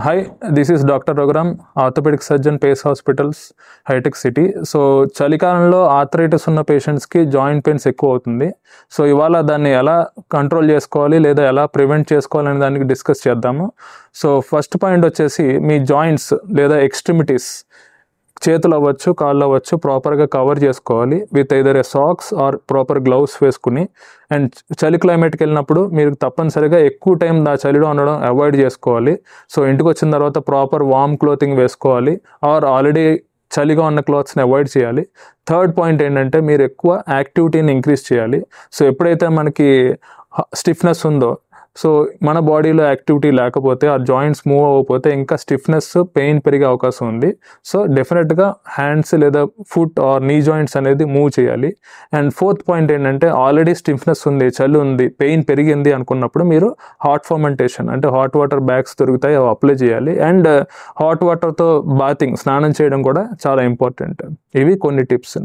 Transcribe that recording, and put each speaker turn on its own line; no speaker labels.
Hi, this is Dr. Raghuram, orthopedic surgeon, Pace Hospitals, హైటెక్ City. So చలికాలంలో arthritis ఉన్న పేషెంట్స్కి జాయింట్ పెయిన్స్ ఎక్కువ అవుతుంది. సో ఇవాళ దాన్ని ఎలా కంట్రోల్ చేసుకోవాలి లేదా ఎలా ప్రివెంట్ చేసుకోవాలనే దానికి డిస్కస్ చేద్దాము. సో ఫస్ట్ పాయింట్ వచ్చేసి మీ జాయింట్స్ లేదా ఎక్స్ట్రిమిటీస్ చేతులు అవ్వచ్చు, కాళ్ళు అవ్వచ్చు ప్రాపర్గా కవర్ చేసుకోవాలి with either a socks or proper gloves వేసుకుని. అండ్ చలి క్లైమేట్కి వెళ్ళినప్పుడు మీరు తప్పనిసరిగా ఎక్కువ టైం చలిలో ఉండడం అవాయిడ్ చేసుకోవాలి. సో ఇంటికి వచ్చిన తర్వాత ప్రాపర్ వార్మ్ క్లోతింగ్ వేసుకోవాలి ఆర్ ఆల్రెడీ చలిగా ఉన్న క్లాత్స్ని అవాయిడ్ చేయాలి. థర్డ్ పాయింట్ ఏంటంటే మీరు ఎక్కువ యాక్టివిటీని ఇంక్రీజ్ చేయాలి. సో ఎప్పుడైతే మనకి స్టిఫ్నెస్ ఉందో, సో మన బాడీలో యాక్టివిటీ లేకపోతే ఆ జాయింట్స్ మూవ్ అవ్వకపోతే ఇంకా స్టిఫ్నెస్, పెయిన్ పెరిగే అవకాశం ఉంది. సో డెఫినెట్గా హ్యాండ్స్ లేదా ఫుట్ ఆర్ నీ జాయింట్స్ అనేది మూవ్ చేయాలి. అండ్ ఫోర్త్ పాయింట్ ఏంటంటే ఆల్రెడీ స్టిఫ్నెస్ ఉంది, చలి ఉంది, పెయిన్ పెరిగింది అనుకున్నప్పుడు మీరు హాట్ ఫర్మెంటేషన్ అంటే హాట్ వాటర్ బ్యాగ్స్ దొరుకుతాయి, అవి అప్లై చేయాలి. అండ్ హాట్ వాటర్తో బాతింగ్, స్నానం చేయడం కూడా చాలా ఇంపార్టెంట్. ఇవి కొన్ని టిప్స్.